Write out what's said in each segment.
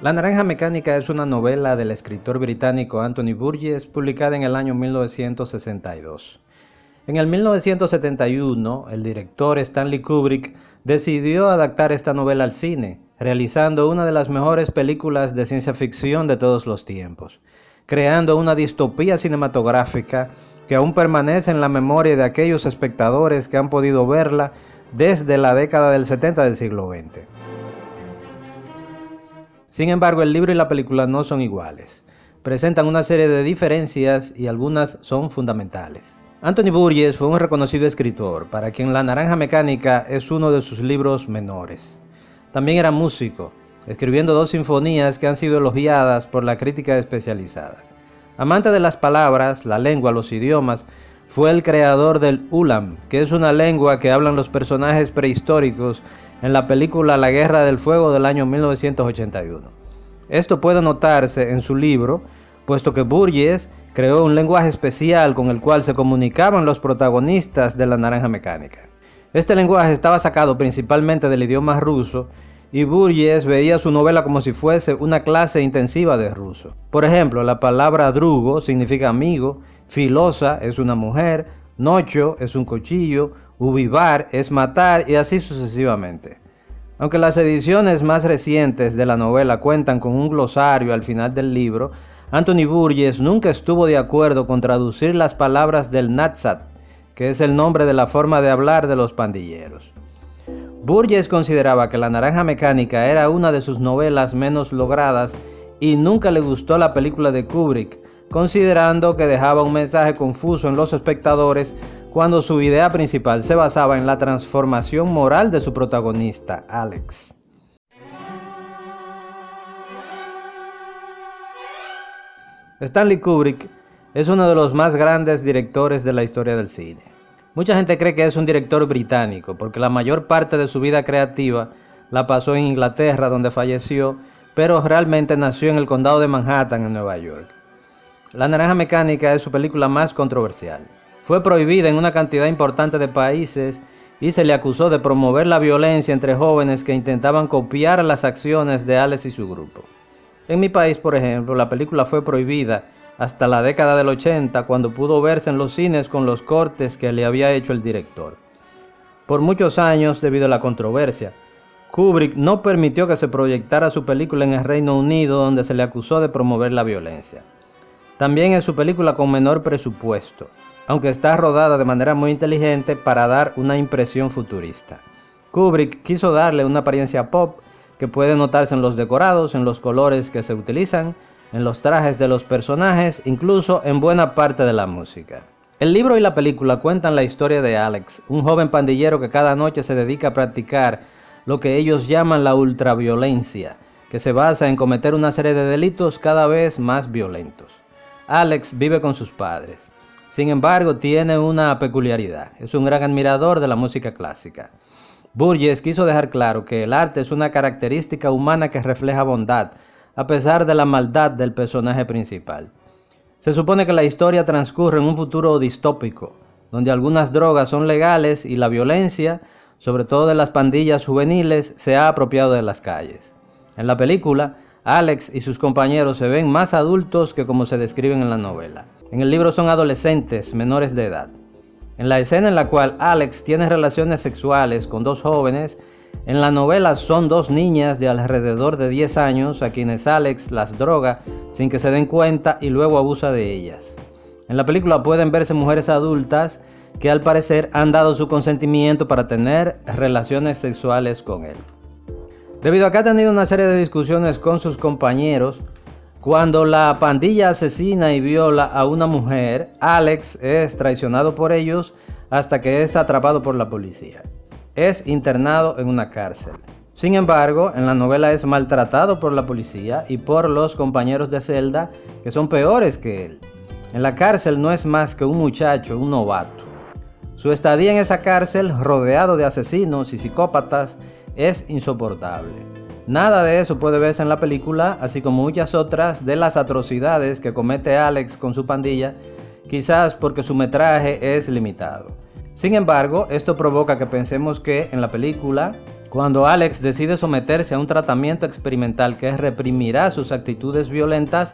La Naranja Mecánica es una novela del escritor británico Anthony Burgess publicada en el año 1962. En el 1971, el director Stanley Kubrick decidió adaptar esta novela al cine, realizando una de las mejores películas de ciencia ficción de todos los tiempos, creando una distopía cinematográfica que aún permanece en la memoria de aquellos espectadores que han podido verla desde la década del 70 del siglo XX. Sin embargo, el libro y la película no son iguales. Presentan una serie de diferencias y algunas son fundamentales. Anthony Burgess fue un reconocido escritor, para quien La Naranja Mecánica es uno de sus libros menores. También era músico, escribiendo 2 sinfonías que han sido elogiadas por la crítica especializada. Amante de las palabras, la lengua, los idiomas, fue el creador del Ulam, que es una lengua que hablan los personajes prehistóricos en la película La Guerra del Fuego del año 1981. Esto puede notarse en su libro, puesto que Burgess creó un lenguaje especial con el cual se comunicaban los protagonistas de La Naranja Mecánica. Este lenguaje estaba sacado principalmente del idioma ruso y Burgess veía su novela como si fuese una clase intensiva de ruso. Por ejemplo, la palabra drugo significa amigo, filosa es una mujer, nocho es un cuchillo, ubivar es matar y así sucesivamente. Aunque las ediciones más recientes de la novela cuentan con un glosario al final del libro, Anthony Burgess nunca estuvo de acuerdo con traducir las palabras del Nadsat, que es el nombre de la forma de hablar de los pandilleros. Burgess consideraba que La Naranja Mecánica era una de sus novelas menos logradas y nunca le gustó la película de Kubrick, considerando que dejaba un mensaje confuso en los espectadores cuando su idea principal se basaba en la transformación moral de su protagonista, Alex. Stanley Kubrick es uno de los más grandes directores de la historia del cine. Mucha gente cree que es un director británico porque la mayor parte de su vida creativa la pasó en Inglaterra, donde falleció, pero realmente nació en el condado de Manhattan, en Nueva York. La Naranja Mecánica es su película más controversial. Fue prohibida en una cantidad importante de países y se le acusó de promover la violencia entre jóvenes que intentaban copiar las acciones de Alex y su grupo. En mi país, por ejemplo, la película fue prohibida hasta la década del 80, cuando pudo verse en los cines con los cortes que le había hecho el director. Por muchos años, debido a la controversia, Kubrick no permitió que se proyectara su película en el Reino Unido, donde se le acusó de promover la violencia. También es su película con menor presupuesto, aunque está rodada de manera muy inteligente para dar una impresión futurista. Kubrick quiso darle una apariencia pop que puede notarse en los decorados, en los colores que se utilizan, en los trajes de los personajes, incluso en buena parte de la música. El libro y la película cuentan la historia de Alex, un joven pandillero que cada noche se dedica a practicar lo que ellos llaman la ultraviolencia, que se basa en cometer una serie de delitos cada vez más violentos. Alex vive con sus padres. Sin embargo, tiene una peculiaridad. Es un gran admirador de la música clásica. Burgess quiso dejar claro que el arte es una característica humana que refleja bondad, a pesar de la maldad del personaje principal. Se supone que la historia transcurre en un futuro distópico, donde algunas drogas son legales y la violencia, sobre todo de las pandillas juveniles, se ha apropiado de las calles. En la película, Alex y sus compañeros se ven más adultos que como se describen en la novela. En el libro son adolescentes menores de edad. En la escena en la cual Alex tiene relaciones sexuales con 2 jóvenes, en la novela son 2 niñas de alrededor de 10 años a quienes Alex las droga sin que se den cuenta y luego abusa de ellas. En la película pueden verse mujeres adultas que al parecer han dado su consentimiento para tener relaciones sexuales con él. Debido a que ha tenido una serie de discusiones con sus compañeros, cuando la pandilla asesina y viola a una mujer, Alex es traicionado por ellos hasta que es atrapado por la policía. Es internado en una cárcel. Sin embargo, en la novela es maltratado por la policía y por los compañeros de celda que son peores que él. En la cárcel no es más que un muchacho, un novato. Su estadía en esa cárcel, rodeado de asesinos y psicópatas, es insoportable. Nada de eso puede verse en la película, así como muchas otras de las atrocidades que comete Alex con su pandilla, quizás porque su metraje es limitado. Sin embargo, esto provoca que pensemos que en la película Cuando Alex decide someterse a un tratamiento experimental que reprimirá sus actitudes violentas,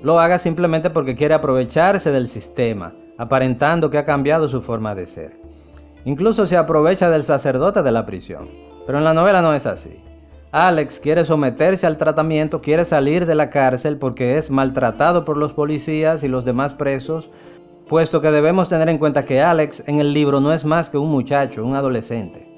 lo haga simplemente porque quiere aprovecharse del sistema, aparentando que ha cambiado su forma de ser. Incluso se aprovecha del sacerdote de la prisión. Pero en la novela no es así. Alex quiere someterse al tratamiento, quiere salir de la cárcel porque es maltratado por los policías y los demás presos, puesto que debemos tener en cuenta que Alex en el libro no es más que un muchacho, un adolescente.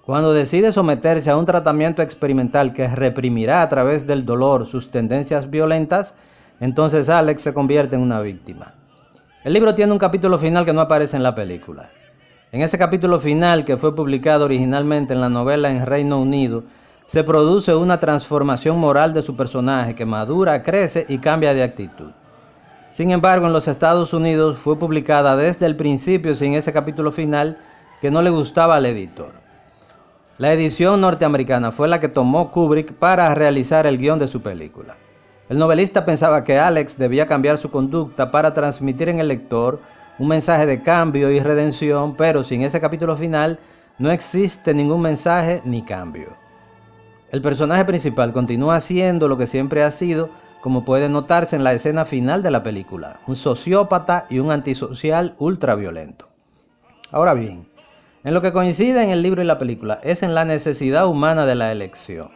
Cuando decide someterse a un tratamiento experimental que reprimirá a través del dolor sus tendencias violentas, entonces Alex se convierte en una víctima. El libro tiene un capítulo final que no aparece en la película. En ese capítulo final, que fue publicado originalmente en la novela en Reino Unido, se produce una transformación moral de su personaje que madura, crece y cambia de actitud. Sin embargo, en los Estados Unidos fue publicada desde el principio sin ese capítulo final que no le gustaba al editor. La edición norteamericana fue la que tomó Kubrick para realizar el guión de su película. El novelista pensaba que Alex debía cambiar su conducta para transmitir en el lector un mensaje de cambio y redención, pero sin ese capítulo final no existe ningún mensaje ni cambio. El personaje principal continúa siendo lo que siempre ha sido, como puede notarse en la escena final de la película, un sociópata y un antisocial ultraviolento. Ahora bien, en lo que coincide en el libro y la película es en la necesidad humana de la elección.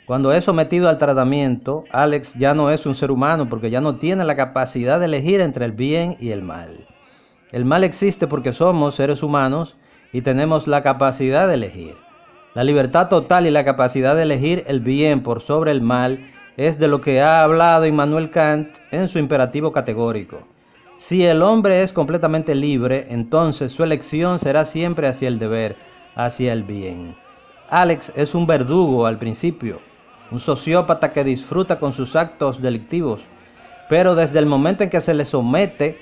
Cuando es sometido al tratamiento, Alex ya no es un ser humano porque ya no tiene la capacidad de elegir entre el bien y el mal. El mal existe porque somos seres humanos y tenemos la capacidad de elegir. La libertad total y la capacidad de elegir el bien por sobre el mal es de lo que ha hablado Immanuel Kant en su imperativo categórico. Si el hombre es completamente libre, entonces su elección será siempre hacia el deber, hacia el bien. Alex es un verdugo al principio, un sociópata que disfruta con sus actos delictivos, pero desde el momento en que se le somete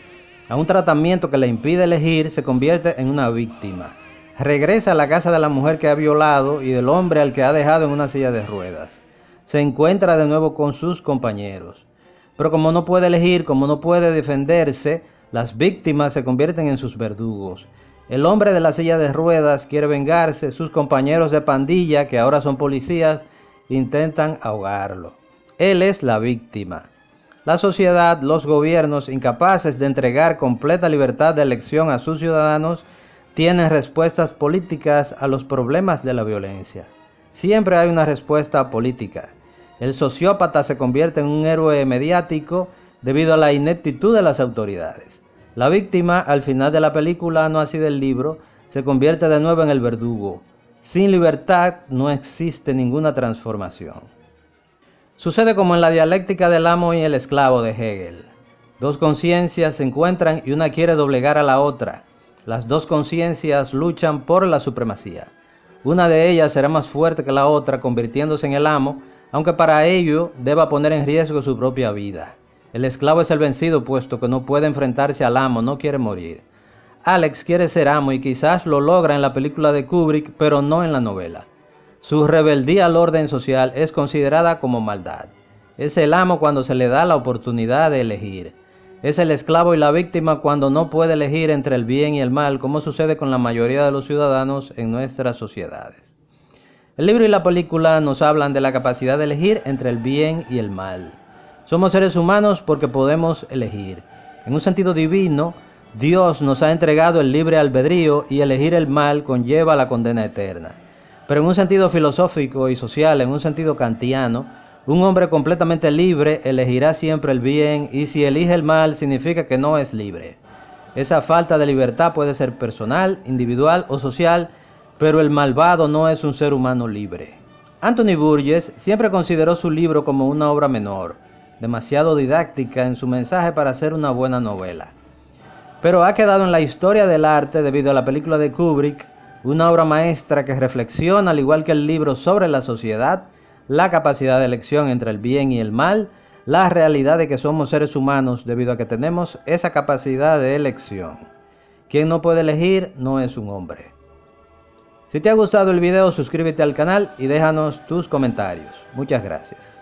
a un tratamiento que le impide elegir, se convierte en una víctima. Regresa a la casa de la mujer que ha violado y del hombre al que ha dejado en una silla de ruedas. Se encuentra de nuevo con sus compañeros. Pero como no puede elegir, como no puede defenderse, las víctimas se convierten en sus verdugos. El hombre de la silla de ruedas quiere vengarse, sus compañeros de pandilla, que ahora son policías, intentan ahogarlo. Él es la víctima. La sociedad, los gobiernos, incapaces de entregar completa libertad de elección a sus ciudadanos, tienen respuestas políticas a los problemas de la violencia. Siempre hay una respuesta política. El sociópata se convierte en un héroe mediático debido a la ineptitud de las autoridades. La víctima, al final de la película, no así del libro, se convierte de nuevo en el verdugo. Sin libertad no existe ninguna transformación. Sucede como en la dialéctica del amo y el esclavo de Hegel. Dos conciencias se encuentran y una quiere doblegar a la otra. Las dos conciencias luchan por la supremacía. Una de ellas será más fuerte que la otra, convirtiéndose en el amo, aunque para ello deba poner en riesgo su propia vida. El esclavo es el vencido, puesto que no puede enfrentarse al amo, no quiere morir. Alex quiere ser amo y quizás lo logra en la película de Kubrick, pero no en la novela. Su rebeldía al orden social es considerada como maldad. Es el amo cuando se le da la oportunidad de elegir. Es el esclavo y la víctima cuando no puede elegir entre el bien y el mal, como sucede con la mayoría de los ciudadanos en nuestras sociedades. El libro y la película nos hablan de la capacidad de elegir entre el bien y el mal. Somos seres humanos porque podemos elegir. En un sentido divino, Dios nos ha entregado el libre albedrío y elegir el mal conlleva la condena eterna. Pero en un sentido filosófico y social, en un sentido kantiano, un hombre completamente libre elegirá siempre el bien y si elige el mal significa que no es libre. Esa falta de libertad puede ser personal, individual o social, pero el malvado no es un ser humano libre. Anthony Burgess siempre consideró su libro como una obra menor, demasiado didáctica en su mensaje para ser una buena novela. Pero ha quedado en la historia del arte debido a la película de Kubrick, una obra maestra que reflexiona, al igual que el libro, sobre la sociedad, la capacidad de elección entre el bien y el mal, la realidad de que somos seres humanos debido a que tenemos esa capacidad de elección. Quien no puede elegir no es un hombre. Si te ha gustado el video, suscríbete al canal y déjanos tus comentarios. Muchas gracias.